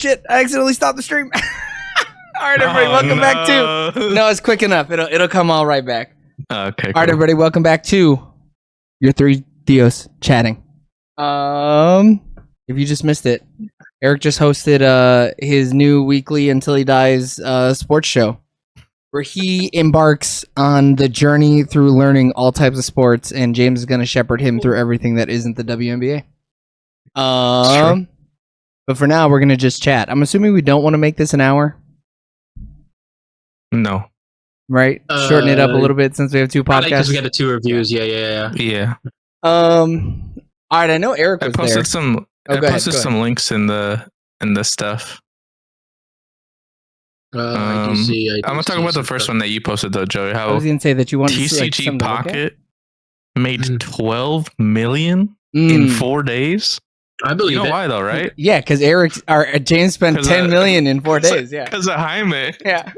Shit, I accidentally stopped the stream. All right, everybody, welcome back to... No, it's quick enough. It'll come all right back. Okay, cool. All right, everybody, welcome back to your three Tios chatting. If you just missed it, Eric just hosted his new weekly Until He Dies sports show, where he embarks on the journey through learning all types of sports, and James is going to shepherd him through everything that isn't the WNBA. But for now, we're going to just chat. I'm assuming we don't want to make this an hour. No. Right? Shorten it up a little bit since we have two podcasts. Because we got the 2 reviews. Yeah. All right, I know Eric was posted there. I posted some links in the stuff. I see. I'm gonna talk about the first one that you posted though, Joey. How I was gonna say that you wanted TCG Pocket made 12 million in 4 days. I believe you know why though, right? Yeah, because James spent 10 million in 4 days. Yeah, because of Jaime. Yeah.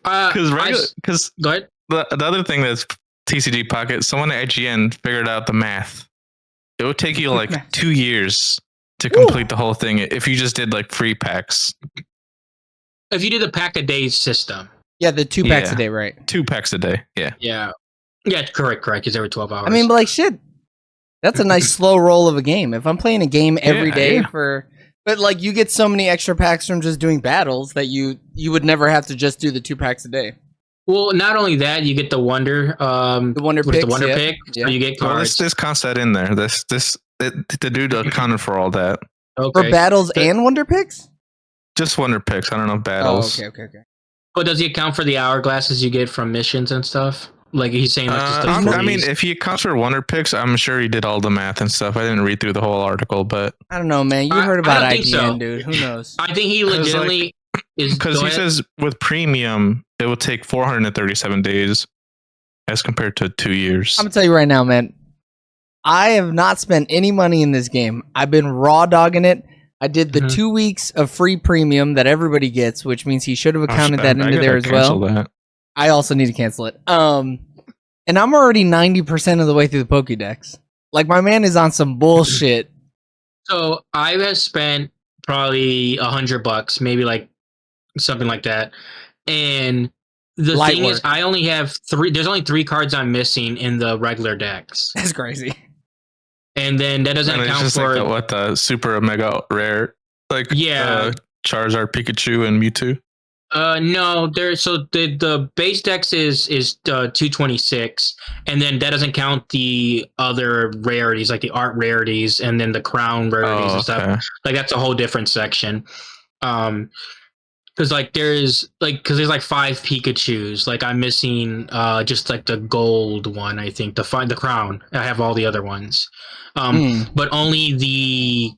Because the other thing that's TCG Pocket, someone at IGN figured out the math. It would take you like 2 years to complete the whole thing if you just did like free packs. If you did the pack a day system. Yeah, the 2 packs a day, right? 2 packs a day, yeah. Yeah, correct, because every 12 hours. I mean, but like shit, that's a nice slow roll of a game. If I'm playing a game every day but like you get so many extra packs from just doing battles that you would never have to just do the 2 packs a day. Well, not only that, you get the wonder, pick. Yeah. So you get cards. This concept in there. The dude accounted for all that. Okay. For battles and wonder picks? Just wonder picks. I don't know battles. Oh, okay. But does he account for the hourglasses you get from missions and stuff? Like he's saying, like I mean, if he accounts for wonder picks, I'm sure he did all the math and stuff. I didn't read through the whole article, but I don't know, man. You heard about IGN, dude. Who knows? I think he legitimately is because he says with premium it will take 437 days as compared to 2 years. I'm gonna tell you right now, man. I have not spent any money in this game. I've been raw dogging it. I did the 2 weeks of free premium that everybody gets, which means he should have accounted that into there as well. That. I also need to cancel it. And I'm already 90% of the way through the Pokédex. Like my man is on some bullshit. So I have spent probably $100, maybe like something like that. And the thing is, I only have 3. There's only 3 cards I'm missing in the regular decks. That's crazy. And then that doesn't account for the super mega rare, Charizard, Pikachu, and Mewtwo. No, the base dex is 226, and then that doesn't count the other rarities like the art rarities and then the crown rarities and stuff. Like that's a whole different section. Because there's 5 Pikachus. Like I'm missing just like the gold one. I think the crown. I have all the other ones, but only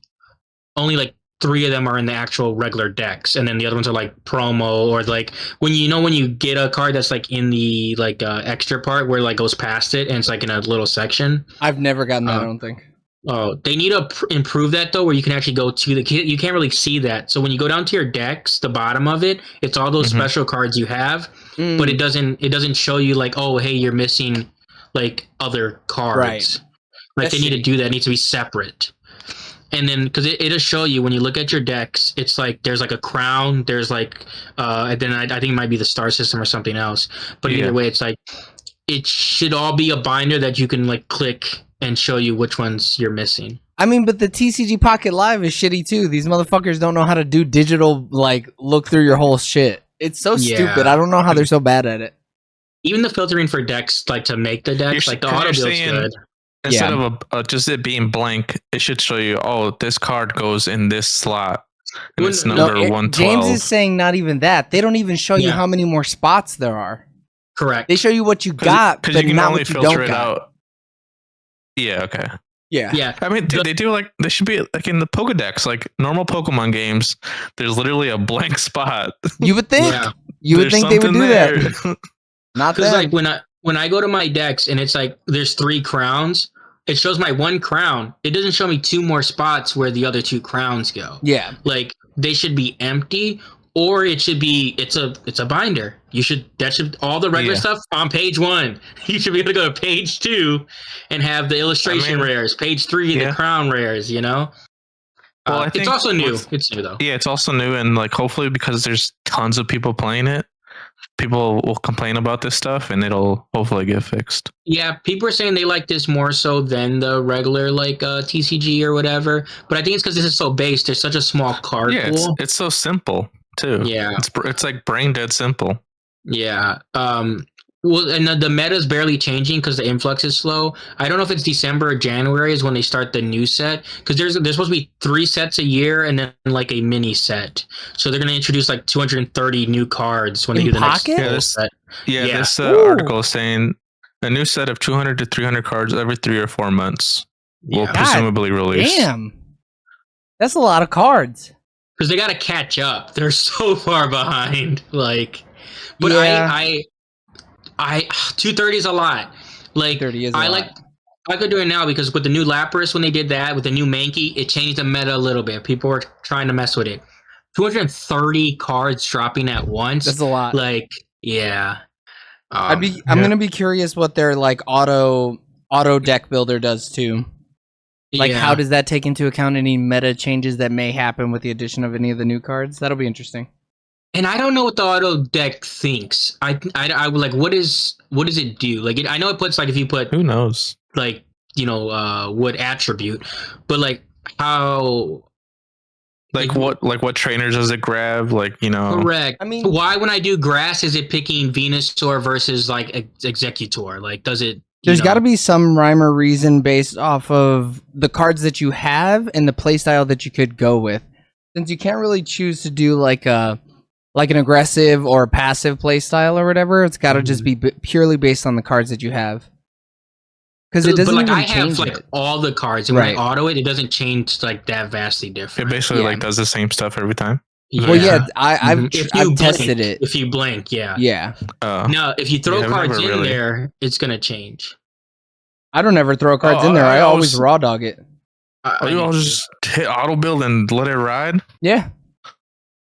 like 3 of them are in the actual regular decks, and then the other ones are like promo or like when you get a card that's like in the extra part where like goes past it and it's like in a little section. I've never gotten that. I don't think. Oh, they need to improve that though, where you can actually go to you can't really see that. So when you go down to your decks, the bottom of it, it's all those special cards you have, but it doesn't show you like, oh, hey, you're missing like other cards. Right. Like they need to do that. It needs to be separate. And then, because it'll show you when you look at your decks, it's like there's like a crown, there's like, and then I think it might be the star system or something else. But either way, it's like it should all be a binder that you can like click and show you which ones you're missing. I mean, but the TCG Pocket Live is shitty too. These motherfuckers don't know how to do digital like look through your whole shit. It's so stupid. I don't know how they're so bad at it. Even the filtering for decks, like to make the decks, like the auto build's good. Instead of just it being blank, it should show you, oh, this card goes in this slot. And it's number 112. James is saying not even that. They don't even show you how many more spots there are. Correct. They show you what you got, but you can not only what you filter don't got. Out. Yeah, okay. Yeah. I mean, they do like, they should be like in the Pokedex, like normal Pokemon games, there's literally a blank spot. You would think. Yeah. You would think they would do that. Not that. Like when I go to my decks and it's like there's 3 crowns, it shows my 1 crown. It doesn't show me 2 more spots where the other 2 crowns go. Yeah. Like they should be empty, or it's a binder. All the regular stuff on page 1. You should be able to go to page 2 and have the illustration rares. Page 3, the crown rares, Well, I It's think also new. with- It's new though. Yeah, it's also new, and like hopefully because there's tons of people playing it, people will complain about this stuff, and it'll hopefully get fixed. Yeah, people are saying they like this more so than the regular like TCG or whatever. But I think it's because this is so based. There's such a small card Yeah, pool. it's so simple too. Yeah. It's like brain dead simple. Yeah. Well, and the meta is barely changing because the influx is slow. I don't know if it's December or January is when they start the new set because there's supposed to be 3 sets a year and then like a mini set. So they're going to introduce like 230 new cards when they In do the Pocket? next full set. Yeah, Yeah. this Ooh. article is saying a new set of 200 to 300 cards every 3 or 4 months will Yeah. presumably release. Damn. That's a lot of cards. Because they got to catch up. They're so far behind. Like, but Yeah. I 230 is a lot. Like 30 is a I lot. like I could do it now because with the new Lapras when they did that with the new Mankey, it changed the meta a little bit. People were trying to mess with it. 230 cards dropping at once. That's a lot. Like, yeah. I'm gonna be curious what their like auto deck builder does too. Like, yeah. how does that take into account any meta changes that may happen with the addition of any of the new cards? That'll be interesting. And I don't know what the auto deck thinks. I like what does it do? Like I know it puts like if you put Who knows? like what attribute, but like how Like what trainers does it grab? Like, you know. correct. I mean- why when I do grass is it picking Venusaur versus like Executor? Like does it? There's got to be some rhyme or reason based off of the cards that you have and the playstyle that you could go with. Since you can't really choose to do like an aggressive or a passive playstyle or whatever, it's got to just be purely based on the cards that you have. Because it doesn't but like even I have change like it. all the cards, and Right. when I auto it, it doesn't change like that vastly It different. basically Yeah. like does the same stuff every time. Well, yeah, I've Mhm. If you tested blink- it. If you blink, yeah. Yeah, Now, if you throw Yeah, I've cards never in really- there, it's gonna change. I don't ever throw cards Oh, in there. I I always always- raw dog it. Oh, you all just hit auto build and let it ride? Yeah.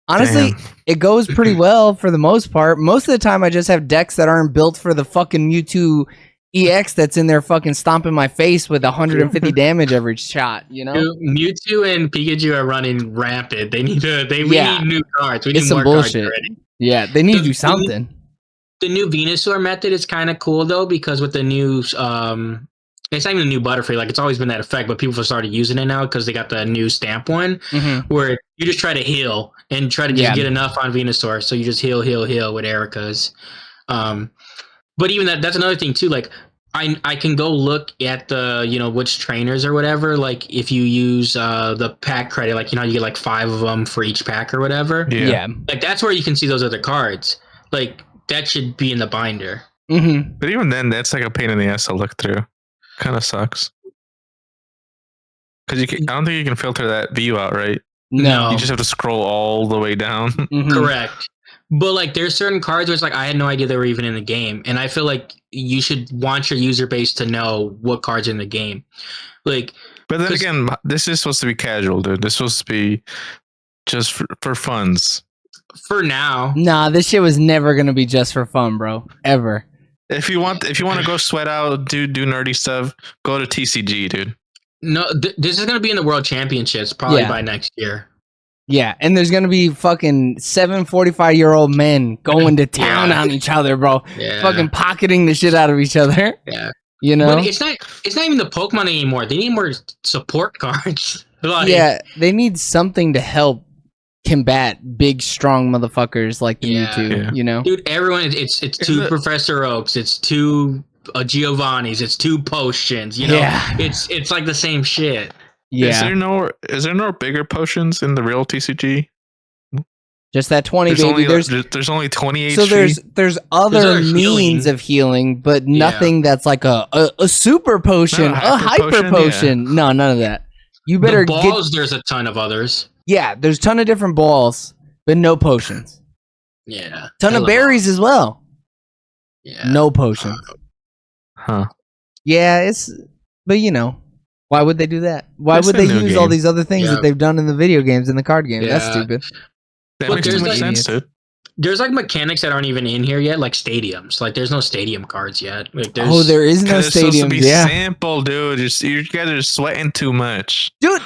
Honestly, Damn. it goes pretty well for the most part. Most of the time, I just have decks that aren't built for the fucking Mewtwo EX that's in there fucking stomping my face with 150 damage every shot, you know? Dude, Mewtwo and Pikachu are running rampant. They need to. We Yeah. need new cards. We It's need some more bullshit. cards already. Yeah, they need to do The- something. The new Venusaur method is kind of cool though because with the new it's not even a new Butterfree. Like it's always been that effect, but people have started using it now because they got the new stamp one where you just try to heal and try to just Yeah. get enough on Venusaur. So you just heal with Erica's. But even that's another thing too. Like I can go look at the which trainers or whatever. Like if you use the pack credit, like you get like 5 of them for each pack or whatever. Yeah. Like that's where you can see those other cards. Like that should be in the binder. Mm-hmm. But even then, that's like a pain in the ass to look through. Kind of sucks. Because I don't think you can filter that view out, right? No. You just have to scroll all the way down. Mhm. Correct. But like there's certain cards where it's like I had no idea they were even in the game. And I feel like you should want your user base to know what cards are in the game. Like But then 'Cause- again, this is supposed to be casual, dude. This is supposed to be just for funds. for now. Nah, this shit was never gonna be just for fun, bro. Ever. If you want to go sweat out, do nerdy stuff, go to TCG, dude. No, this is gonna be in the World Championships probably Yeah. by next year. Yeah, and there's gonna be fucking 745-year-old men going to town Yeah. on each other, bro. Yeah. Fucking pocketing the shit out of each other. Yeah. You know? But it's not even the Pokemon anymore. They need more support cards. Like, Yeah, they need something to help combat big, strong motherfuckers like the Yeah. Mewtwo. Yeah. You know? dude, everyone it's two it- Professor Oaks, it's two Giovanni's, it's two potions, Yeah. It's like the same shit. Is Yeah, there no bigger potions in the real TCG? just that 20, baby. There's only 20 HP. So there's other other means healing. of healing, but nothing that's like a super potion, Not a hyper potion. yeah. No, none of that. You better The get. balls, there's a ton of others. Yeah, there's a ton of different balls, but no potions. Yeah. Ton of Hella berries as well. balls. Yeah. No potions. Huh. Yeah, but why would they do that? Why It's would a they new use all game. these other things Yeah. that they've done in the video games and the card game? That's Yeah. stupid. That But makes too there's much like- sense, dude. There's like mechanics that aren't even in here yet, like stadiums. Like there's no stadium cards yet. Like there's Oh, there is no 'Cause it's supposed to stadiums. be Yeah, simple, dude. You guys are sweating too much. dude.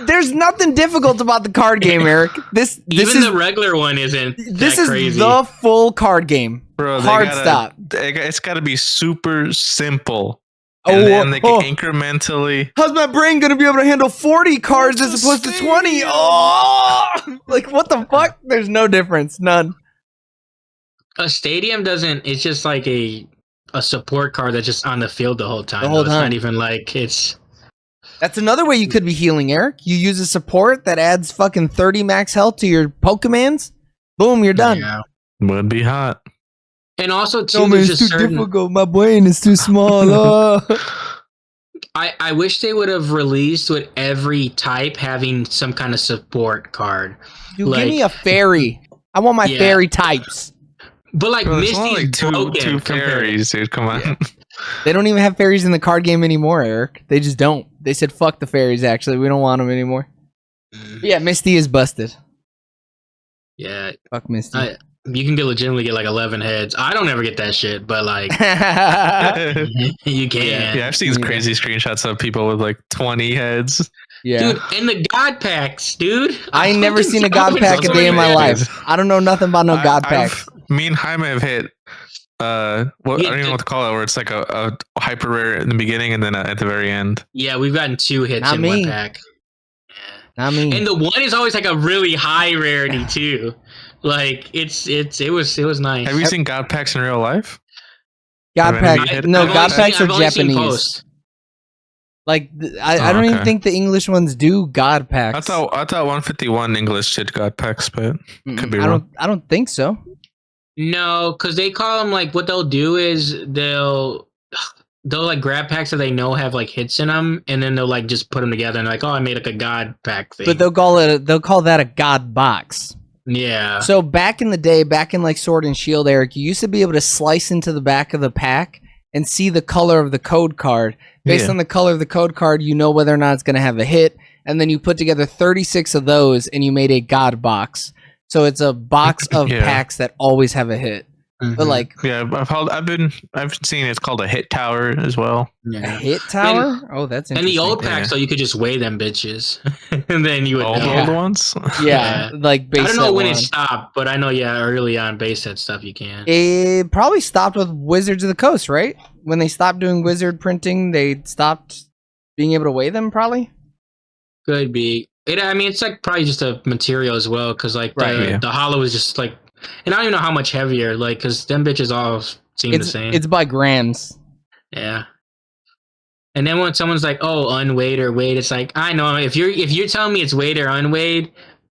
There's nothing difficult about the card game, Eric. This Even is the regular one isn't. this that is crazy. the full card game. Bro, Hard stop. It's got to be super simple. Oh, And then they can incrementally. How's my brain gonna be able to handle 40 cards as opposed to 20? Oh, like what the fuck? There's no difference, none. A stadium doesn't. It's just like a support card that's just on the field the whole time. The whole It's time. not even like it's. That's another way you could be healing, Eric. You use a support that adds fucking 30 max health to your Pokemans. Boom, you're done. Yeah. Would be hot. And also too, No, man, there's it's just too certain. difficult. My brain is too small. I wish they would have released with every type having some kind of support card. Dude, Like- give me a fairy. I want my Yeah. fairy types. But like Bro, there's Misty's only like broken two compared- fairies, dude. Come on. They don't even have fairies in the card game anymore, Eric. They just don't. They said fuck the fairies. Actually, we don't want them anymore. But yeah, Misty is busted. Yeah, Fuck Misty. you can legitimately get like 11 heads. I don't ever get that shit, but like Yeah, you can. I've seen crazy screenshots of people with like 20 heads. Yeah. Dude, and the god packs, dude. I ain't never seen a god pack a Those day in are my amazing. life. I don't know nothing about no god packs. Me and Jaime have hit. I don't Yeah, even know what to call it. Where it's like a hyper rare in the beginning and then at the very end. Yeah, we've gotten 2 hits Not in me. one pack. I mean, And the one is always like a really high rarity too. Like it was nice. Have you seen God packs in real life? god have any pack. hit- No, I've god only packs are I've only seen Japanese. posts. Like I don't even okay. think the English ones do god packs. I thought 151 English did God packs, but could be I wrong. don't. I don't think so. No, because they call them like what they'll do is they'll like grab packs that they know have like hits in them, and then they'll like just put them together and like, oh, I made like a god pack thing. But they'll call that a god box. yeah. So back in the day, back in like Sword and Shield, Eric, you used to be able to slice into the back of the pack and see the color of the code card. Based Yeah. on the color of the code card, you know whether or not it's going to have a hit. And then you put together 36 of those and you made a god box. So it's a box of Yeah. packs that always have a hit. But Mhm. like Yeah, I've seen it's called a hit tower as well. a yeah. hit tower? Oh, that's And interesting. the old packs, Yeah. though, you could just weigh them bitches, and then you would. All the know. old ones. Yeah, like base I don't know set when one. it stopped, but I know early on base set stuff you can. It probably stopped with Wizards of the Coast, right? When they stopped doing wizard printing, they stopped being able to weigh them, probably. Could be. I mean, it's like probably just a material as well, because like Right, the, yeah. the hollow is just like, and I don't even know how much heavier, like, because them bitches all seem the same. It's by grams. Yeah. And then when someone's like, "Oh, unweighed or weighed," it's like, I know if you're telling me it's weighed or unweighed,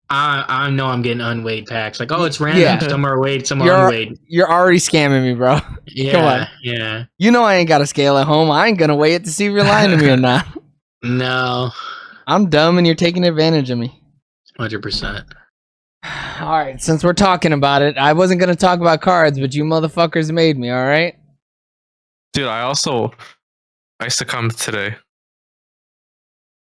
I know I'm getting unweighed packs. Like, oh, it's random. Yeah. Some are weighed, some are You're unweighed. you're already scamming me, bro. Yeah, come on. yeah. You know I ain't got a scale at home. I ain't gonna weigh it to see if you're lying to me or not. No, I'm dumb and you're taking advantage of me. 100%. All right, since we're talking about it, I wasn't gonna talk about cards, but you motherfuckers made me. All right. Dude, I succumbed today.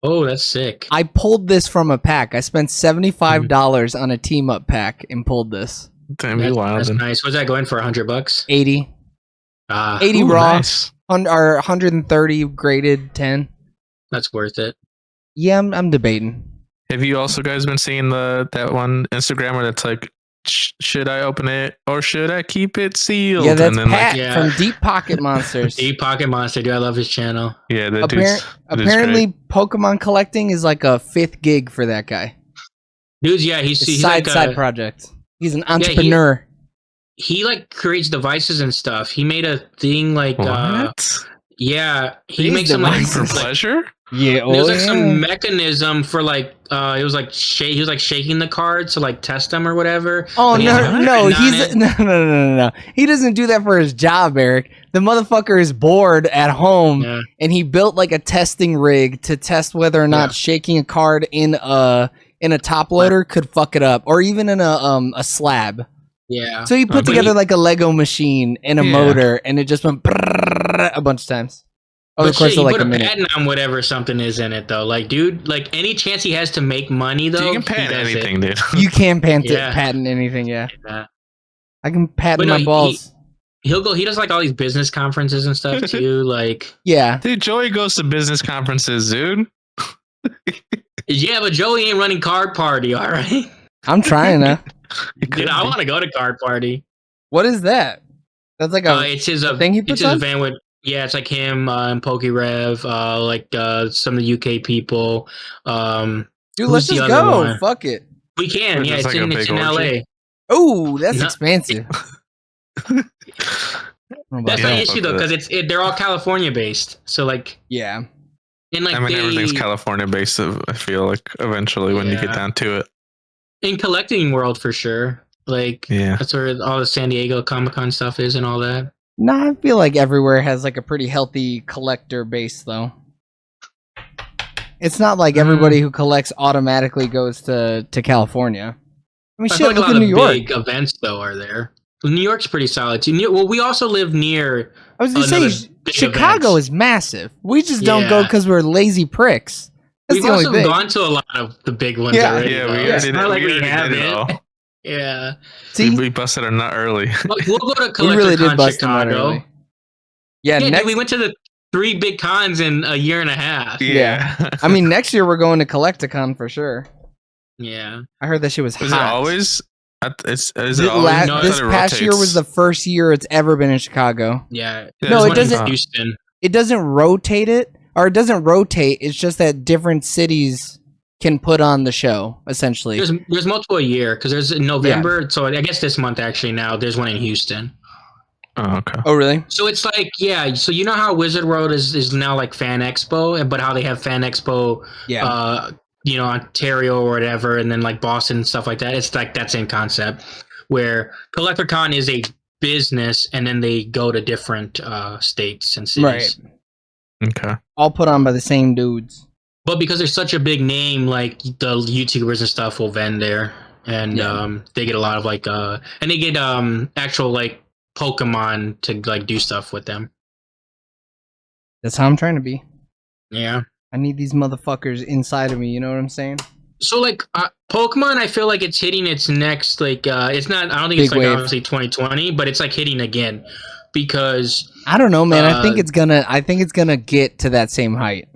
Oh, that's sick. I pulled this from a pack. I spent $75 on a team up pack and pulled this. Damn, you wild. That's nice. What's that going for? $100? 80. Ah, 80 Ooh, raw. nice. Or 130 graded 10. that's worth it. Yeah, I'm debating. Have you also guys been seeing that one Instagrammer that's like, should I open it or should I keep it sealed? Yeah, that's and then Pat yeah. from DeepPocketMonsters. DeepPocketMonster, dude, I love his channel. yeah, that Appar- apparently, Pokemon collecting is like a 5th gig for that guy. Dude's yeah, he's Side like project. He's an entrepreneur. he like creates devices and stuff. He made a thing like what? yeah, he These makes some like devices. For like, pleasure? Yeah, there's like some mechanism for like it was like he was like shaking the cards to like test them or whatever. Oh But he has, like, no! written on He's it. no! He doesn't do that for his job, Eric. The motherfucker is bored at home, Yeah. and he built like a testing rig to test whether or not Yeah. shaking a card in a top loader could fuck it up, or even in a slab. Yeah. So he put but together he- like a Lego machine and a Yeah. motor, and it just went brrrr a bunch of times over But the course shit, of he like put a a minute. patent on whatever something is in it though. Like, dude, like any chance he has to make money though, So you can he patent does anything, dude. You can Yeah. patent anything, yeah. it. Yeah. I can patent But no, my balls. He does like all these business conferences and stuff too. Like, Yeah. Dude, Joey goes to business conferences, dude. Yeah, but Joey ain't running Card Party, all right? I'm trying to. Dude, I want to go to Card Party. What is that? That's like It's his a thing he it's puts his on? event with it's like him and PokeRev, some of the UK people. Dude, who's let's the just other go. one? Fuck it. We can, It's yeah. just It's like a in big LA. orgy? Oh, that's No. expensive. That's Yeah, the fuck issue though, with because they're all California based. So like, Yeah. and like I mean, everything's California based. I feel like eventually when you get Yeah. down to it. in collecting world for sure. Like Yeah. that's where all the San Diego Comic Con stuff is and all that. No, I feel like everywhere has like a pretty healthy collector base though. It's not like everybody who collects automatically goes to California. I mean, I shit, feel like a look lot at of New York. big events though are there. New York's pretty solid too. Well, we also live near. I was gonna another say big Chicago events. is massive. We just don't go Yeah. because we're lazy pricks. That's We've the only also thing. gone to a lot of the big ones Yeah. already. Yeah, though. we It's already not did, like we already haven't. did it all. Yeah. See, We busted a nut early. We'll go to we Collector really did Con bust them out Chicago. early. Yeah, Yeah, next. dude, we went to the 3 big cons in a year and a half. Yeah. I mean, next year we're going to Collecticon for sure. Yeah. I heard that shit was is hot. it always? Is This, it always? No, I this thought it past year was the rotates. first year it's ever been in Chicago. Yeah. Yeah, No, There's it one in doesn't- Houston. It doesn't rotate it, or it doesn't rotate. It's just that different cities can put on the show, essentially. There's multiple a year because there's in November. So I guess this month actually now there's one in Houston. Oh, okay. Oh, really? So it's like so you know how Wizard World is now like Fan Expo, but how they have Fan Expo, Yeah. Ontario or whatever, and then like Boston and stuff like that. It's like that same concept where CollectorCon is a business, and then they go to different states and cities. Right. Okay. All put on by the same dudes. But because there's such a big name, like the YouTubers and stuff will vend there, and Yeah. they get a lot of like and they get actual like Pokemon to like do stuff with them. That's how I'm trying to be. Yeah. I need these motherfuckers inside of me. You know what I'm saying? So like Pokemon, I feel like it's hitting its next like it's not. I don't think it's Big like wave. obviously 2020, but it's like hitting again because I don't know, man. I think Uh, it's gonna get to that same height.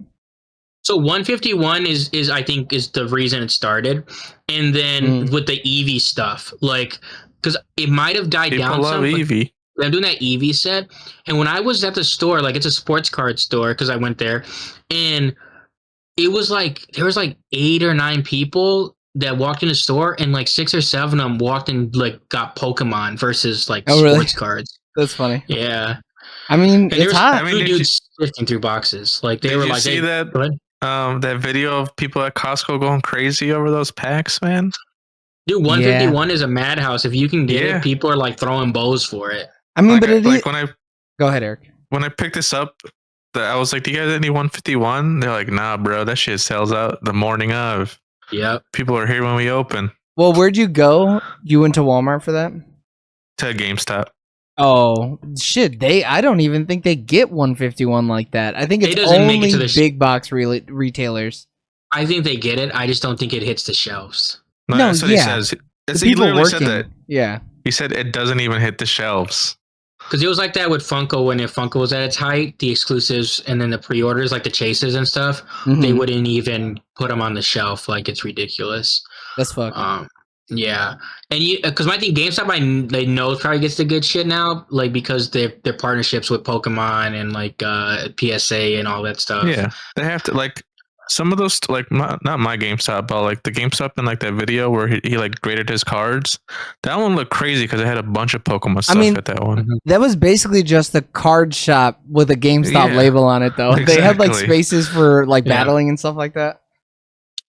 so 151 is I think is the reason it started, and then with the Eevee stuff, like because it might have died People down love some. but Eevee. I'm doing that Eevee set, and when I was at the store, like it's a sports card store because I went there, and it was like there was like 8 or 9 people that walked in the store, and like 6 or 7 of them walked and like got Pokemon versus like Oh, really? sports cards. That's funny. Yeah, I mean, and there it's was hot. I mean, 2 did you- dudes sifting through boxes. Like they Did were you like, see that? Go ahead. That video of people at Costco going crazy over those packs, man. Dude, 151 is a madhouse. If you can get Yeah. it, people are like throwing bows for it. I mean, but it is. like Go ahead, Eric. when I picked this up, I was like, "Do you guys have any 151?" They're like, "Nah, bro, that shit sells out the morning of. Yep. People are here when we open." Well, where'd you go? You went to Walmart for that? To GameStop. Oh shit! I don't even think they get 151 like that. I think It it's doesn't make it only to the big box retailers. I think they get it. I just don't think it hits the shelves. No, No, that's what yeah. he says. The He people literally working. said that. Yeah. He said it doesn't even hit the shelves. Because it was like that with Funko when Funko was at its height, the exclusives and then the pre-orders, like the chases and stuff, Mhm. they wouldn't even put them on the shelf. Like it's ridiculous. That's fucked. Yeah, and because my thing, GameStop, they know probably gets the good shit now, like because their partnerships with Pokemon and like PSA and all that stuff. Yeah, they have to like some of those like not my GameStop, but like the GameStop in like that video where he like graded his cards. That one looked crazy because it had a bunch of Pokemon stuff mean, at that one. That was basically just a card shop with a GameStop Yeah, label on it, though. They had like exactly. spaces for like Yeah. battling and stuff like that.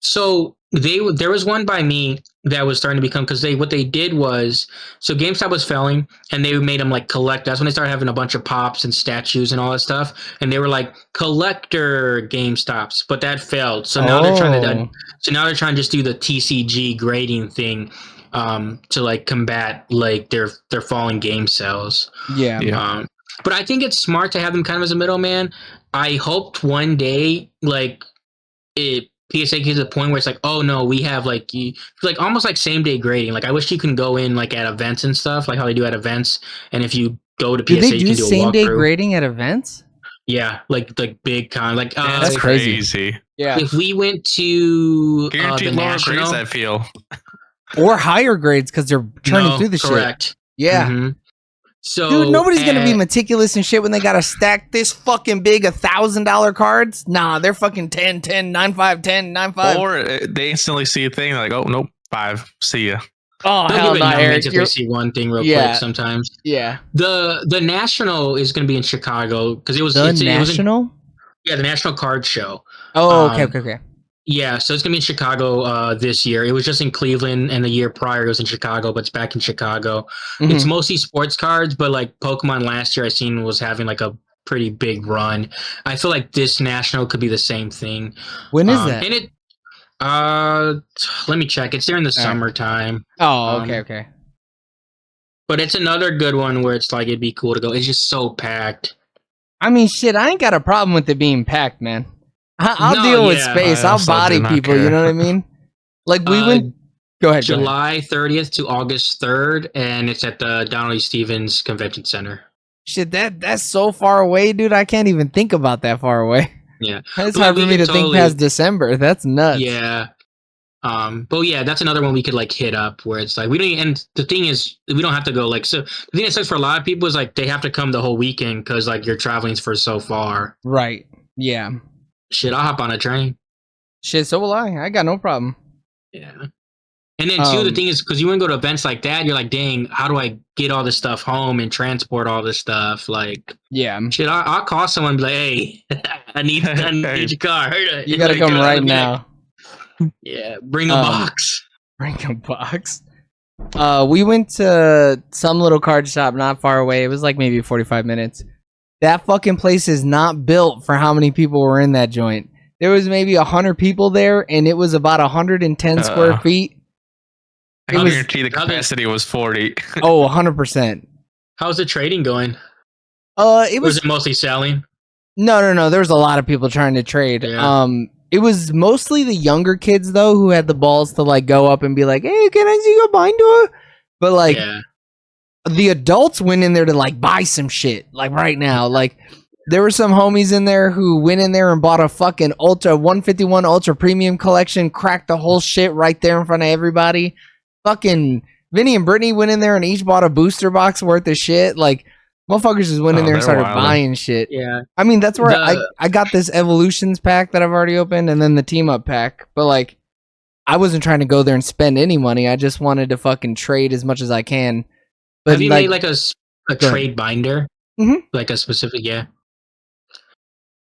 So there was one by me that was starting to become because what they did was so GameStop was failing and they made them like collect. That's when they started having a bunch of pops and statues and all that stuff. And they were like collector GameStops, but that failed. So now they're trying to just do the TCG grading thing to like combat like their falling game sales. Yeah. Yeah. But I think it's smart to have them kind of as a middleman. I hoped one day like PSA gets to the point where it's like, oh no, we have like almost like same day grading. Like I wish you can go in like at events and stuff, like how they do at events. And if you go to Do PSA, they you do can do a same day walkthrough. grading at events? Yeah, like big con. Like That's That's crazy. crazy. Yeah. if we went to Guaranteed the lower national, grades, I feel. Or higher grades because they're churning through the shit. correct. Yeah. Mhm. So Dude, nobody's gonna be at- meticulous and shit when they gotta stack this fucking big $1,000 cards. Nah, they're fucking 10, 10, 9, 5, 10, 9, 5. Or they instantly see a thing like, oh nope, 5. See ya. Oh they'll hell give it no, numbers Eric. if You're, they see one thing real Yeah. quick. Sometimes yeah. the national is going to be in Chicago because it was The it was in, national? yeah, the National Card Show. Oh, okay, Um, okay, okay. Yeah, so it's gonna be in Chicago this year. It was just in Cleveland, and the year prior it was in Chicago, but it's back in Chicago. It's Mhm. mostly sports cards, but like Pokemon last year, I seen was having like a pretty big run. I feel like this national could be the same thing. When is that? And it, let me check. It's during the All right. summertime. Oh, okay, okay. But it's another good one where it's like it'd be cool to go. It's just so packed. I mean, shit, I ain't got a problem with it being packed, man. I'll No, deal with yeah. space. I I'll also body do not people. You care. know what I mean? Like we Uh, went. Go ahead. Go ahead. July 30th to August 3rd, and it's at the Donald E. Stevens Convention Center. Shit, that's so far away, dude. I can't even think about that far away. Yeah. It's Like, hard we for me to could think totally- past December. That's nuts. Yeah. But yeah, that's another one we could like hit up where it's like we don't. And the thing is, we don't have to go like. So the thing that sucks for a lot of people is like they have to come the whole weekend because like you're traveling for so far. Right. Yeah. Shit, I'll hop on a train. Shit. So will I. I got no problem. Yeah. And then too, the Um, thing is, because you want to go to events like that, you're like, dang, how do I get all this stuff home and transport all this stuff? Like, Yeah. shit, I'll call someone and be like, hey, I need your car. You gotta come right now. Yeah, bring a Um, box. Bring a box. We went to some little card shop not far away. It was like maybe 45 minutes. That fucking place is not built for how many people were in that joint. There was maybe 100 people there, and it was about 110 square feet. I It was- guarantee the capacity was 40. Oh, 100%. How's the trading going? It Was was it mostly selling? no. There was a lot of people trying to trade. Yeah. It was mostly the younger kids though who had the balls to like go up and be like, "Hey, can I see your binder?" But like Yeah. the adults went in there to like buy some shit like right now. Like there were some homies in there who went in there and bought a fucking Ultra 151 Ultra Premium collection, cracked the whole shit right there in front of everybody. Fucking Vinny and Brittany went in there and each bought a booster box worth of shit. Like motherfuckers just went in Oh, there and they're started wildin'. buying shit. Yeah. I mean, that's where The- I got this Evolutions pack that I've already opened and then the team up pack. But like I wasn't trying to go there and spend any money. I just wanted to fucking trade as much as I can. But Have you made like a Go ahead. trade binder? Mhm. Like a specific, yeah.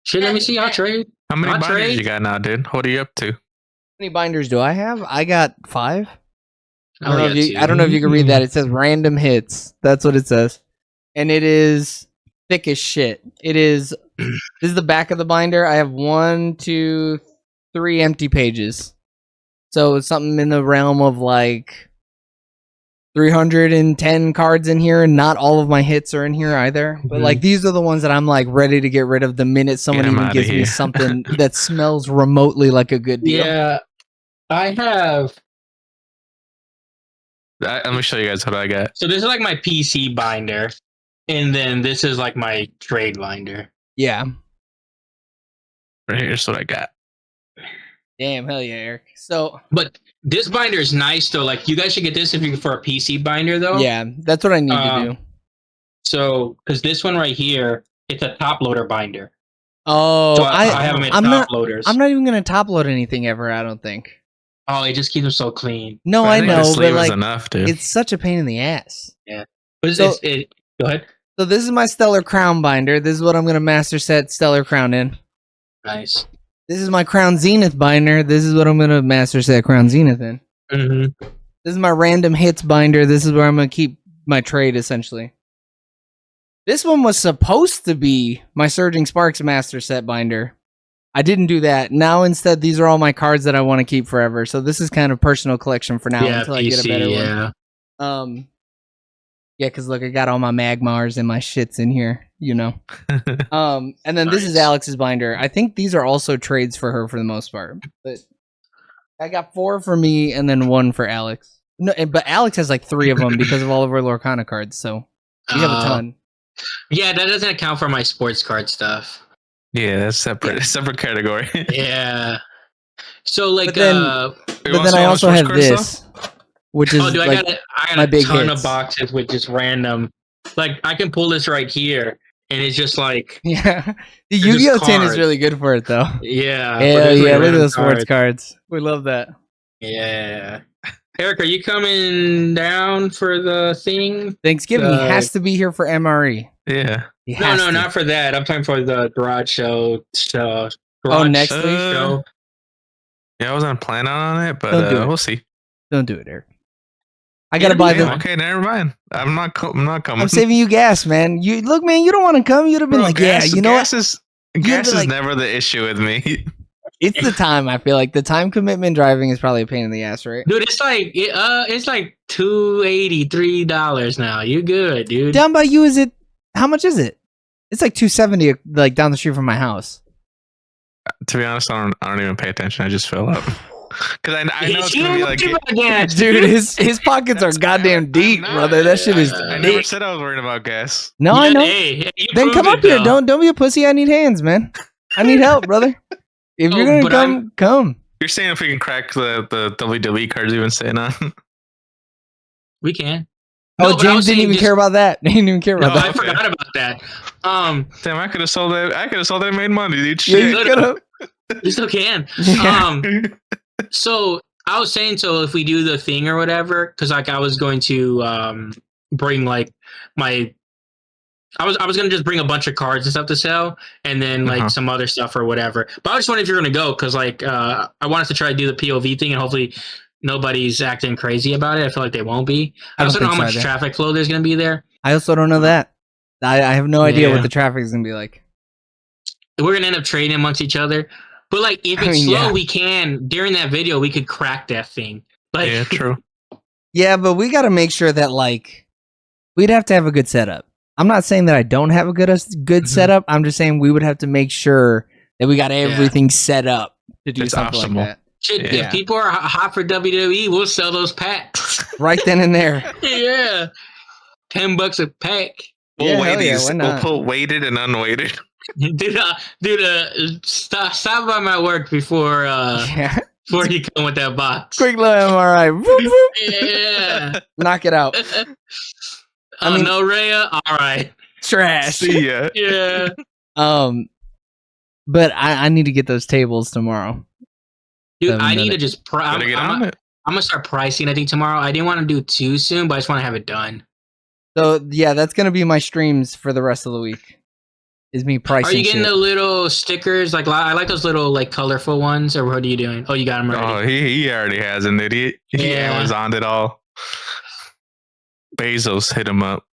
Shit, let me see. I'll trade. How many I'll binders trade. you got now, dude? What are you up to? how many binders do I have? I got 5. I don't know if you two. I don't know if you can read that. It says random hits. That's what it says. And it is thick as shit. It is this is the back of the binder. I have 1, 2, 3 empty pages. So it's something in the realm of like 310 cards in here, and not all of my hits are in here either. But Mhm. like these are the ones that I'm like ready to get rid of the minute someone Get 'em even outta gives me here. something that smells remotely like a good deal. Yeah. I have. Let me show you guys what I got. So this is like my PC binder, and then this is like my trade binder. Yeah. Right here's what I got. Damn, hell yeah, Eric. So But this binder is nice though. Like you guys should get this if you for a PC binder though. yeah, that's what I need to do. So because this one right here, it's a top loader binder. Oh, So I have them in I'm top not. loaders. I'm not even gonna top load anything ever. I don't think. Oh, it just keeps them so clean. No, I I think the know, but sleeve is like, enough, dude. it's such a pain in the ass. But So- go ahead. So this is my Stellar Crown binder. This is what I'm gonna master set Stellar Crown in. Nice. This is my Crown Zenith binder. This is what I'm gonna master set Crown Zenith in. Mm-hmm. This is my random hits binder. This is where I'm gonna keep my trade essentially. This one was supposed to be my Surging Sparks master set binder. I didn't do that. Now instead, these are all my cards that I want to keep forever. So this is kind of personal collection for now Yeah, until I PC. get a better Yeah. one. Yeah, because look, I got all my Magmars and my shits in here, you know. And then this is Nice. Alex's binder. I think these are also trades for her for the most part. But I got 4 for me and then 1 for Alex. No, but Alex has like 3 of them because of all of her Lorcana cards. So we have a ton. Yeah, that doesn't account for my sports card stuff. Yeah, that's separate category. Yeah. So like, But then- You But wanna then see I all my also sports have cards, this, which is oh, dude, like I got my a big ton hits. of boxes with just random. Like I can pull this right here, and it's just like, yeah. The They're just Yu-Gi-Oh tin is cards. really good for it though. yeah. but Hell there's, like, yeah! Look at random those sports cards. We love that. Yeah. Eric, are you coming down for the thing? Thanksgiving, he has to be here for MRE. Yeah. He No, has no, to. not for that. I'm talking for the garage show. Next week? show. Yeah, I wasn't planning on it, but Don't do it. we'll see. Don't do it, Eric. I gotta buy Damn, the. okay, never mind. I'm not coming. I'm saving you gas, man. You look, man. You don't want to come. You'd have been Bro, like, gas, yeah, you know gas what? is You'd gas be is like- never the issue with me. It's the time. I feel like the time commitment driving is probably a pain in the ass, right? Dude, it's like $283 now. You good, dude? Down by you, is it? How much is it? It's like $270, like down the street from my house. To be honest, I don't even pay attention. I just fill up because I know it's gonna be like. Dude, his pockets are goddamn deep, brother. That shit is I never thick. said I was worried about gas. No, I know. Hey, you Then come proved up it, here. though. Don't be a pussy. I need hands, man. I need help, brother. If you're gonna but come, come. You're saying if we can crack the WWE cards you've been saying on? We can. Oh, No, but I James was didn't saying even just- care about that. He didn't even care about No, that. I forgot about that. Damn, I could have sold that. I could have sold that and made money, dude. Yeah, Shit. you could've. You still can. Yeah. So I was saying, so if we do the thing or whatever, because like I was going to bring like my. I was gonna just bring a bunch of cards and stuff to sell, and then like some other stuff or whatever. But I just wondered if you're gonna go, because like I wanted to try to do the POV thing, and hopefully nobody's acting crazy about it. I feel like they won't be. I also know how much traffic flow there's gonna be there. I also don't know that. I have no idea Yeah. what the traffic is gonna be like. We're gonna end up trading amongst each other. But like, if it's slow, yeah. we can during that video we could crack that thing. Like, Yeah, true. Yeah, but we got to make sure that like we'd have to have a good setup. I'm not saying that I don't have a good setup. I'm just saying we would have to make sure that we got everything set up to do It's something optimal. like that. shit, Yeah. if people are hot for WWE, we'll sell those packs. Right then and there. Yeah, $10 a pack. We'll Yeah, weigh hell yeah, these. why We'll not? put weighted and unweighted. Dude, stop by my work before Yeah. before you come with that box. Quick little MRI. Whoop, whoop. Yeah. Knock it out. Oh, mean- no, Rhea? All right. Trash. See ya. Yeah. But I need to get those tables tomorrow. Dude, Haven't I done need it. to just... Better get on it. I'm going to start pricing, I think, tomorrow. I didn't want to do it too soon, but I just want to have it done. So yeah, that's gonna be my streams for the rest of the week. Is me pricing. Are you getting shit. the little stickers? Like, I like those little, like, colorful ones, or what are you doing? Oh, you got them Oh, already. he already has an idiot. He Yeah. Amazoned it all. Bezos hit him up.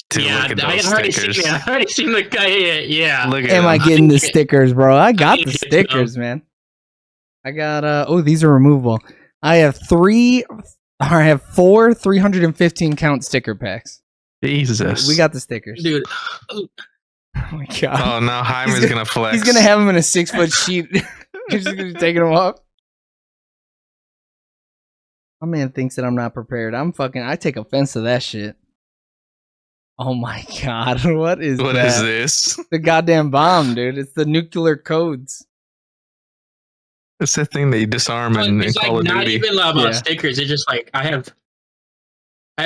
Dude, Yeah, look at I those already stickers. seen it. I already seen the guy. Yeah. Look at Am I him. getting the stickers, bro? I got need the to get stickers, man. I got oh, these are removable. I have four 315 count sticker packs. Jesus. We got the stickers. Dude, Oh my god. Oh, now Hyman's He's gonna flex. He's gonna have them in a 6-foot sheet. He's just gonna be taking them off. My man thinks that I'm not prepared. I take offense to that shit. Oh my god, what is What that? is this? The goddamn bomb, dude. It's the nuclear codes. It's that thing that you disarm in it's Call like of not Duty. even about Yeah. stickers. It's just like I have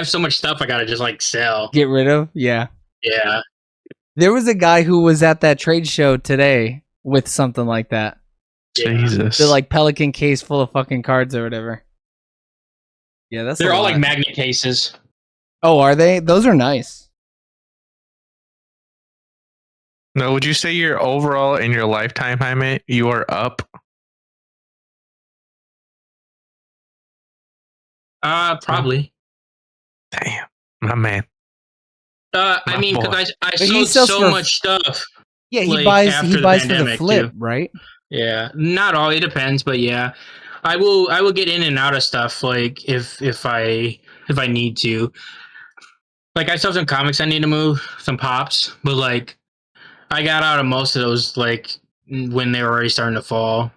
so much stuff I gotta just like sell. Get rid of? Yeah. Yeah. There was a guy who was at that trade show today with something like that. Jesus. The like Pelican case full of fucking cards or whatever. Yeah, that's They're a all lot. like magnet cases. Oh, are they? Those are nice. No, would you say your overall in your lifetime, Jaime, you are up? Probably. Damn, my man. I My mean, boy. because I But he sold sells so for- much stuff. Yeah, he Like, buys after he the buys for the pandemic, flip, too. right? Yeah, not all. It depends, but yeah, I will get in and out of stuff like if I need to. Like I still have some comics I need to move, some pops, but like I got out of most of those like when they were already starting to fall.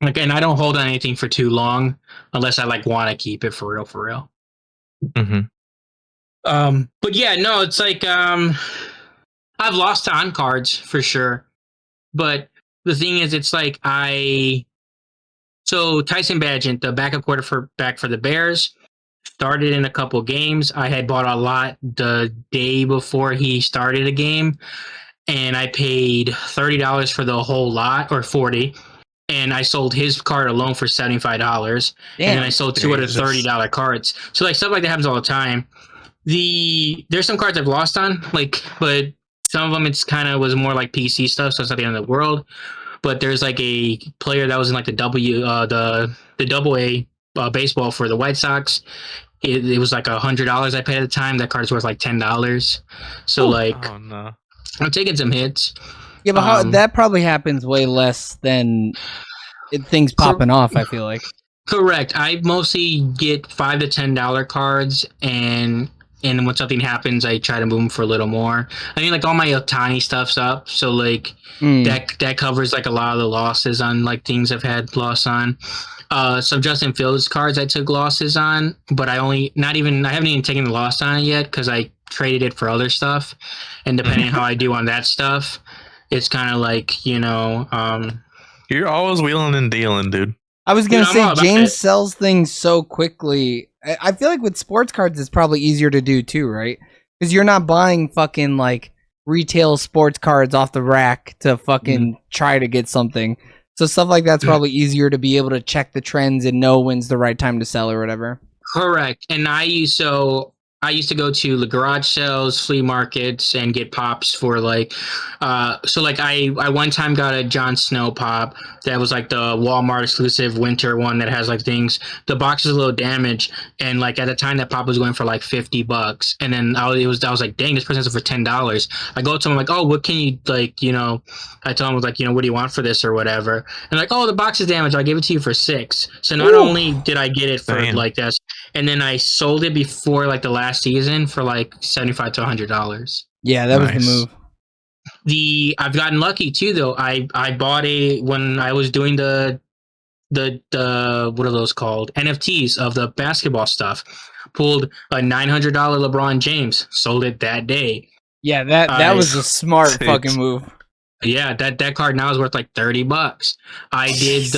Like, and I don't hold on anything for too long unless I like want to keep it for real. Mm-hmm. But yeah, no, it's like I I've lost on cards for sure, but the thing is, it's like so Tyson Bagent, the backup quarterback for the Bears, started in a couple games. I had bought a lot the day before he started a game, and I paid $30 for the whole lot, or 40, and I sold his card alone for $75. And then I sold two other $30 cards. So like stuff like that happens all the time. There's some cards I've lost on, like, but some of them it's kind of was more like PC stuff, so it's not the end of the world. But there's like a player that was in like the double A baseball for the White Sox. It was like $100 I paid at the time. That card's worth like $10. So like, Oh no. I'm taking some hits. Yeah, but that probably happens way less than things popping off, I feel like. Correct. I mostly get $5 to $10 cards, and when something happens, I try to move them for a little more. I mean, like all my Otani stuff's up, so like that covers like a lot of the losses on like things I've had loss on. Some Justin Fields cards I took losses on, but I haven't even taken the loss on it yet because I traded it for other stuff, and depending on how I do on that stuff, it's kind of like You're always wheeling and dealing, dude. I was gonna say James sells things so quickly. I feel like with sports cards, it's probably easier to do too, right? Because you're not buying fucking like retail sports cards off the rack to fucking try to get something. So stuff like that's probably easier to be able to check the trends and know when's the right time to sell or whatever. Correct. And I used to go to the garage sales, flea markets, and get pops for like, I one time got a Jon Snow pop that was like the Walmart exclusive winter one that has like things. The box is a little damaged, and like at the time that pop was going for like $50, and then I was like, dang, this person's for $10. I go to him like, oh, what can you like, I tell him like, what do you want for this or whatever, and like, oh, the box is damaged. I gave it to you for $6. So not only did I get it for like this, and then I sold it before like the last season for like $75 to $100. Yeah, that was the move. I've gotten lucky too though. I bought when I was doing the what are those called? NFTs of the basketball stuff. Pulled a $900 LeBron James, sold it that day. Yeah, that was a smart fucking move. Yeah, that card now is worth like $30. I did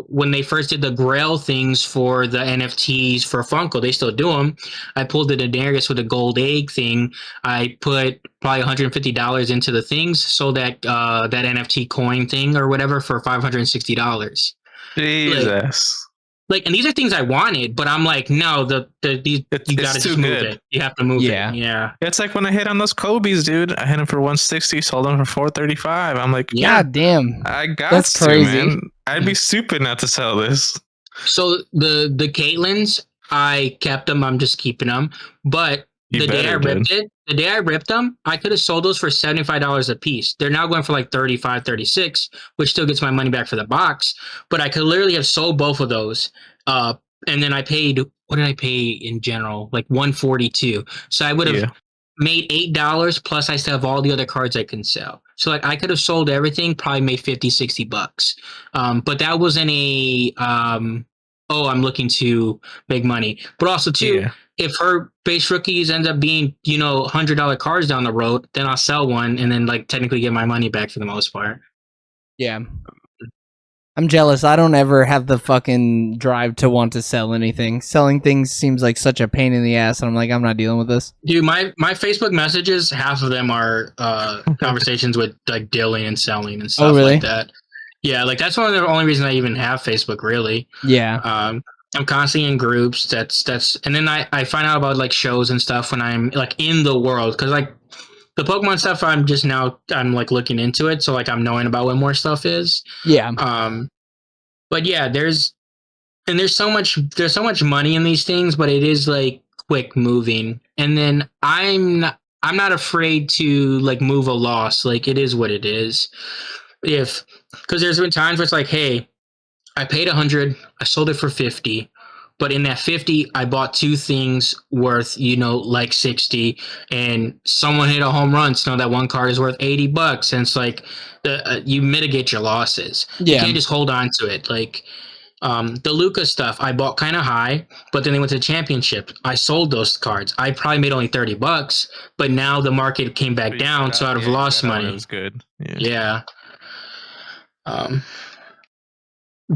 when they first did the Grail things for the NFTs for Funko, they still do them. I pulled the Daenerys with a gold egg thing. I put probably $150 into the things, sold that NFT coin thing or whatever for $560. Jesus. Like, and these are things I wanted, but I'm like, no, you gotta just move it. You have to move it. Yeah. It's like when I hit on those Kobe's, dude. I hit them for $160, sold them for $435. I'm like, God damn. That's crazy, man. I'd be stupid not to sell this. So the Caitlins, I kept them. I'm just keeping them. But the day I ripped them, I could have sold those for $75 a piece. They're now going for like $35, $36, which still gets my money back for the box. But I could literally have sold both of those. And then I paid, what did I pay in general? Like $142. So I would have made $8, plus I still have all the other cards I can sell. So like I could have sold everything, probably made $50-$60. But that wasn't I'm looking to make money. But also too, if her base rookies end up being, $100 cards down the road, then I'll sell one and then like technically get my money back for the most part. Yeah. I'm jealous. I don't ever have the fucking drive to want to sell anything. Selling things seems like such a pain in the ass, and I'm like, I'm not dealing with this. Dude, my Facebook messages, half of them are conversations with like dealing and selling and stuff like that. Yeah, like that's one of the only reasons I even have Facebook, really. Yeah. I'm constantly in groups. That's and then I find out about like shows and stuff when I'm like in the world, because like the Pokemon stuff I'm like looking into it, so like I'm knowing about what more stuff is. Yeah. But yeah, there's so much money in these things, but it is like quick moving. And then I'm not afraid to like move a loss. Like it is what it is. Because there's been times where it's like, hey, I paid $100, I sold it for $50, but in that $50, I bought two things worth, like $60, and someone hit a home run, so that one card is worth $80, and it's like you mitigate your losses. You can't just hold on to it. Like The Luca stuff I bought kind of high, but then they went to the championship. I sold those cards. I probably made only $30, but now the market came back down, so I'd have lost money. It was good. Yeah.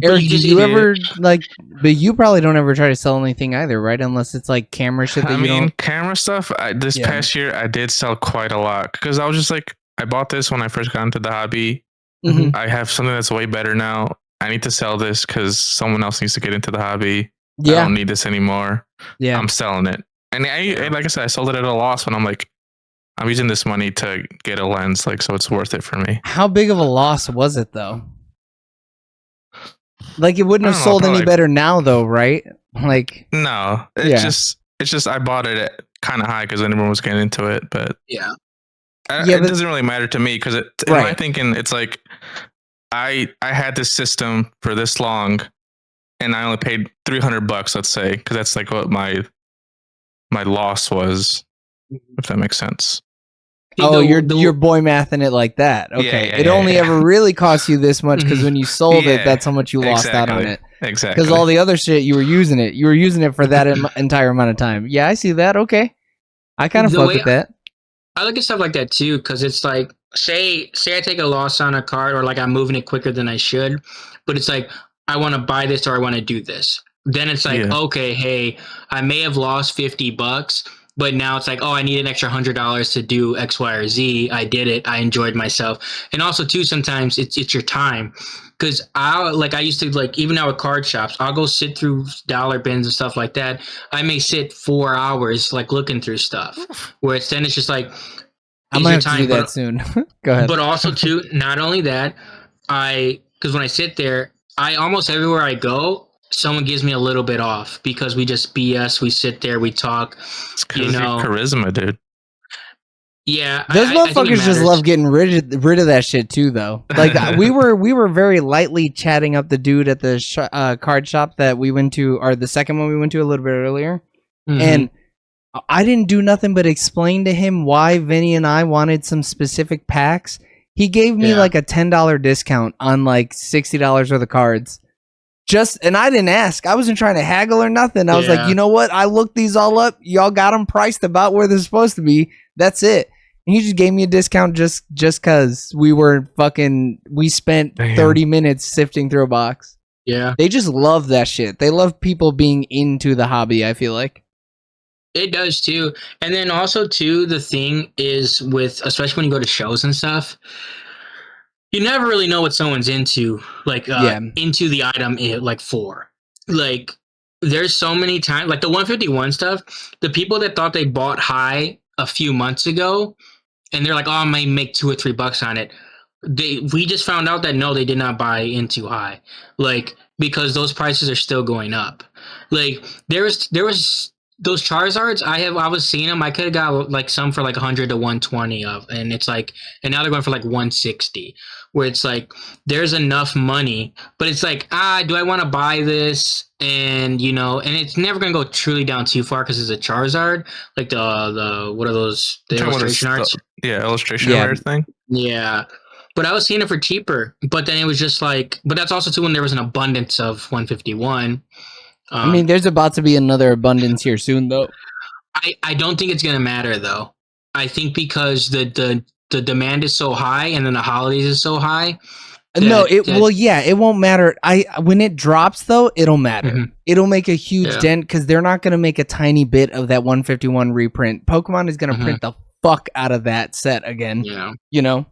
Eric, do you ever like? But you probably don't ever try to sell anything either, right? Unless it's like camera shit that camera stuff. This past year, I did sell quite a lot because I was just like, I bought this when I first got into the hobby. Mm-hmm. I have something that's way better now. I need to sell this because someone else needs to get into the hobby. Yeah. I don't need this anymore. Yeah, I'm selling it, and like I said, I sold it at a loss when I'm like, I'm using this money to get a lens, like, so it's worth it for me. How big of a loss was it though? Like it wouldn't have sold any better now, though, right? Like no, it's just I bought it at kind of high because everyone was getting into it, but it doesn't really matter to me because in my thinking, it's like I had this system for this long, and I only paid $300, let's say, because that's like what my loss was, if that makes sense. Oh, you're boy mathing it like that. Okay. It only ever really cost you this much because when you sold it, that's how much you lost out on it. Exactly. Because all the other shit, you were using it for that entire amount of time. Yeah, I see that. Okay. I kind of fuck with that. I look at stuff like that too, because it's like, say I take a loss on a card, or like I'm moving it quicker than I should, but it's like, I want to buy this or I want to do this. Then it's like, okay, hey, I may have lost $50, but now it's like, oh, I need an extra $100 to do X, Y, or Z. I did it. I enjoyed myself. And also, too, sometimes it's your time. Because I used to, like, even now at card shops, I'll go sit through dollar bins and stuff like that. I may sit 4 hours, like, looking through stuff. Where it's just like, I might have to do that soon. Go ahead. But also, too, not only that, because when I sit there, almost everywhere I go, someone gives me a little bit off because we just BS. We sit there, we talk. It's because of your charisma, dude. Yeah, those motherfuckers just love getting rid of that shit too, though. Like we were very lightly chatting up the dude at the card shop that we went to, or the second one we went to a little bit earlier, and I didn't do nothing but explain to him why Vinny and I wanted some specific packs. He gave me like a $10 discount on like $60 worth of cards. And I didn't ask. I wasn't trying to haggle or nothing. I was like, you know what? I looked these all up. Y'all got them priced about where they're supposed to be. That's it. And he just gave me a discount just because we spent 30 minutes sifting through a box. Yeah. They just love that shit. They love people being into the hobby, I feel like. It does too. And then also too, the thing is with, especially when you go to shows and stuff, you never really know what someone's into, into the item, like for. Like, there's so many times, like the 151 stuff, the people that thought they bought high a few months ago, and they're like, oh, I might make $2 or $3 on it. We just found out that no, they did not buy into high, like, because those prices are still going up. Like, there was those Charizards, I was seeing them. I could have got like some for like 100 to 120 of, and it's like, and now they're going for like 160. Where it's like there's enough money, but it's like, do I want to buy this? And and it's never gonna go truly down too far because it's a Charizard, like the what are those, the illustration arts? Illustration art thing. Yeah, but I was seeing it for cheaper. But then it was just like, but that's also too when there was an abundance of 151. I mean, there's about to be another abundance here soon, though. I don't think it's gonna matter though. I think because the demand is so high, and then the holidays is so high. It won't matter. When it drops though, it'll matter. Mm-hmm. It'll make a huge dent because they're not going to make a tiny bit of that 151 reprint. Pokemon is going to print the fuck out of that set again. Yeah,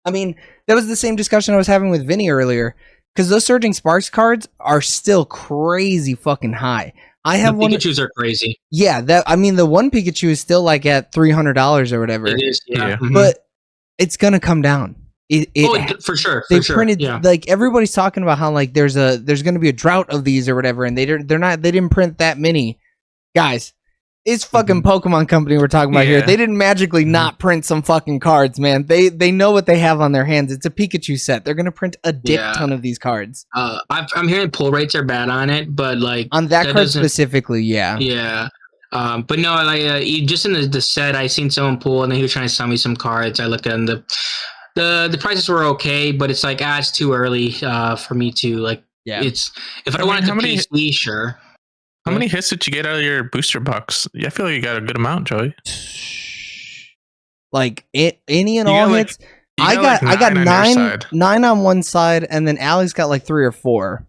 I mean, that was the same discussion I was having with Vinny earlier because those Surging Sparks cards are still crazy fucking high. I have the Pikachus are crazy. Yeah, the one Pikachu is still like at $300 or whatever. It is, yeah. But it's gonna come down. For sure. They printed like everybody's talking about how like there's gonna be a drought of these or whatever, and they didn't print that many. Guys, it's fucking Pokemon Company we're talking about here. They didn't magically not print some fucking cards, man. They know what they have on their hands. It's a Pikachu set. They're gonna print a dick ton of these cards. I'm hearing pull rates are bad on it, but like on that card specifically, yeah. But no, like just in the set, I seen someone pull, and then he was trying to sell me some cards. I looked at them. The prices were okay, but it's like it's too early for me to like Yeah. It's if I wanted to PC, sure. How many hits did you get out of your booster box? I feel like you got a good amount, Joey. Like any and all hits. I got nine on one side, and then Allie's got like 3 or 4,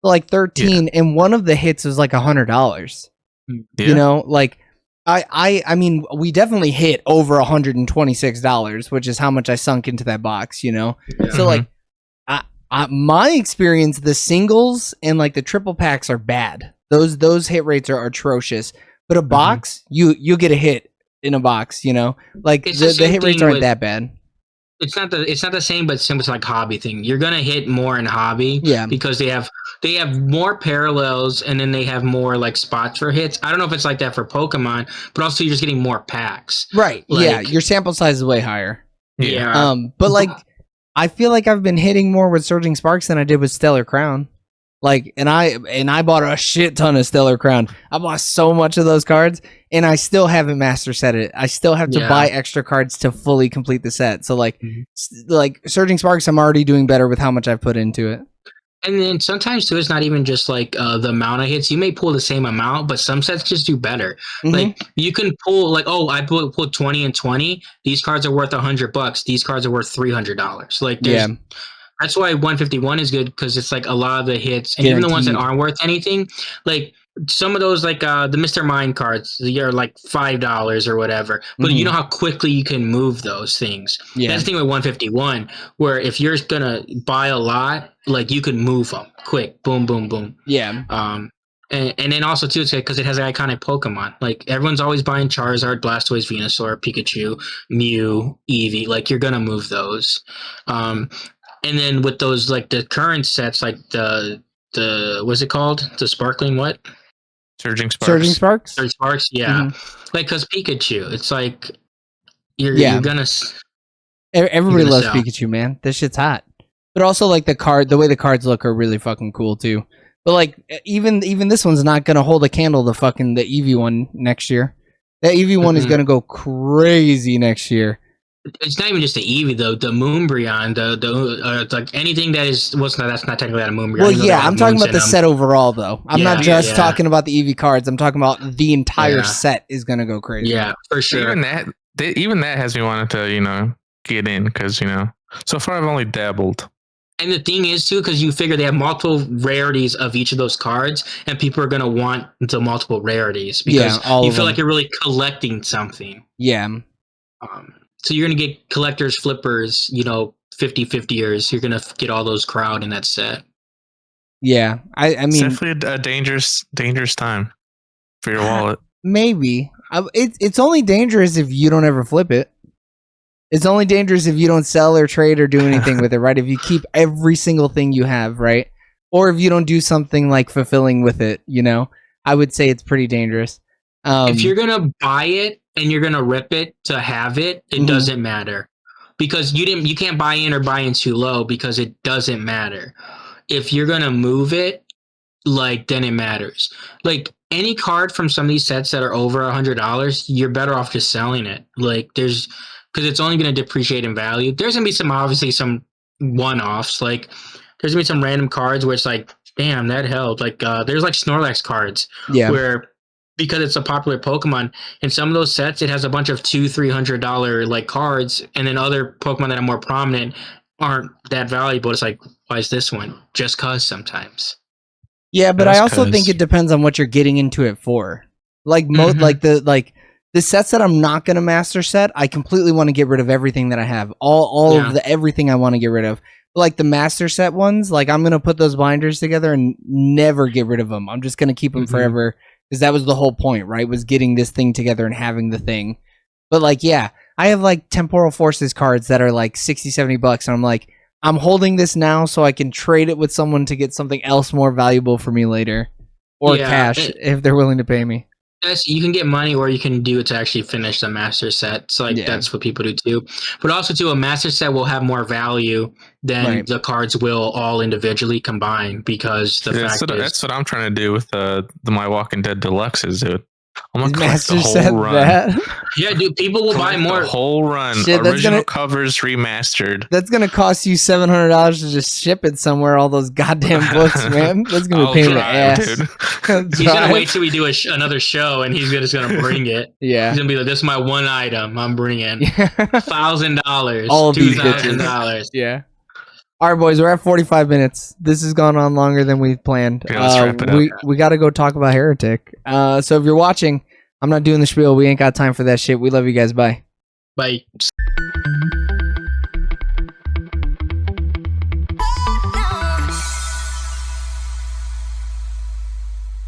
so like 13. Yeah. And one of the hits was like $100. Yeah. You know, like I mean, we definitely hit over $126, which is how much I sunk into that box. You know, so like, my experience, the singles and like the triple packs are bad. Those hit rates are atrocious. But a box, you get a hit in a box. You know, like the hit rates aren't that bad. It's not the same, but it's like hobby thing. You're gonna hit more in hobby, because they have more parallels, and then they have more like spots for hits. I don't know if it's like that for Pokemon, but also you're just getting more packs. Right? Like, your sample size is way higher. Yeah. But like, I feel like I've been hitting more with Surging Sparks than I did with Stellar Crown. Like, and I bought a shit ton of Stellar Crown. I bought so much of those cards, and I still haven't master set it. I still have to buy extra cards to fully complete the set. So like, like Surging Sparks, I'm already doing better with how much I've put into it. And then sometimes too, it's not even just like the amount of hits. You may pull the same amount, but some sets just do better. Like you can pull like, oh, I pulled 20 and 20. These cards are worth $100. These cards are worth $300. Like that's why 151 is good, because it's like a lot of the hits, and even the ones that aren't worth anything, like some of those, like the Mr. Mime cards, they're like $5 or whatever. But you know how quickly you can move those things. Yeah. That's the thing with 151, where if you're gonna buy a lot, like you can move them quick, boom, boom, boom. Yeah. And then also too, it's because it has an iconic Pokemon. Like everyone's always buying Charizard, Blastoise, Venusaur, Pikachu, Mew, Eevee. Like you're gonna move those. And then with those, like the current sets, like the what's it called? The sparkling what? Surging Sparks. Surging Sparks? Surging Sparks, yeah. Like, because Pikachu, it's like, you're gonna... Everybody loves Pikachu, man. This shit's hot. But also, like, the way the cards look are really fucking cool, too. But, like, even this one's not gonna hold a candle to fucking the Eevee one next year. That Eevee one is gonna go crazy next year. It's not even just the Eevee though. The Moonbreon, like anything that is that's not technically a Moonbreon. Well, yeah, I'm talking about the set overall though. I'm not just talking about the Eevee cards. I'm talking about the entire set is gonna go crazy. Yeah, for sure. Even that has me wanting to get in, because so far I've only dabbled. And the thing is too, because you figure they have multiple rarities of each of those cards, and people are gonna want the multiple rarities because you feel like you're really collecting something. Yeah. So you're going to get collectors, flippers, 50-50ers. You're going to get all those crowd in that set. Yeah. I mean... It's definitely a dangerous time for your wallet. Maybe. It's only dangerous if you don't ever flip it. It's only dangerous if you don't sell or trade or do anything with it, right? If you keep every single thing you have, right? Or if you don't do something like fulfilling with it, I would say it's pretty dangerous. If you're going to buy it and you're going to rip it to have it, it doesn't matter. Because you can't buy in or buy in too low, because it doesn't matter. If you're going to move it, then it matters. Like any card from some of these sets that are over $100, you're better off just selling it. Because it's only going to depreciate in value. There's going to be obviously some one-offs. Like there's going to be some random cards where it's like, damn, that held. Like there's like Snorlax cards where, because it's a popular Pokemon, in some of those sets, it has a bunch of $200-$300 like cards, and then other Pokemon that are more prominent aren't that valuable. It's like, why is this one? Just cause sometimes. Yeah, but I also think it depends on what you're getting into it for. Like the sets that I'm not gonna master set, I completely want to get rid of everything that I have. All of everything I want to get rid of. Like the master set ones, like I'm gonna put those binders together and never get rid of them. I'm just gonna keep them forever. Because that was the whole point, right? Was getting this thing together and having the thing. But I have like Temporal Forces cards that are like $60-$70, and I'm like, I'm holding this now so I can trade it with someone to get something else more valuable for me later, or cash if they're willing to pay me. Yes, you can get money, or you can do it to actually finish the master set. So that's what people do too. But also too, a master set will have more value than the cards will all individually combine, because that's what I'm trying to do with the My Walking Dead Deluxes, dude. I'm gonna His collect master the whole said run. that. Yeah, dude, people will buy more. The whole run. Shit, Original covers remastered. That's gonna cost you $700 to just ship it somewhere. All those goddamn books, man. That's gonna be a pain in the ass. He's gonna wait till we do another show, and he's just gonna bring it. Yeah, he's gonna be like, "This is my one item. I'm bringing $1,000, all of these $2,000." Yeah. All right, boys, we're at 45 minutes. This has gone on longer than we planned. Okay, let's wrap it up. We got to go talk about Heretic. So if you're watching, I'm not doing the spiel. We ain't got time for that shit. We love you guys. Bye. Bye.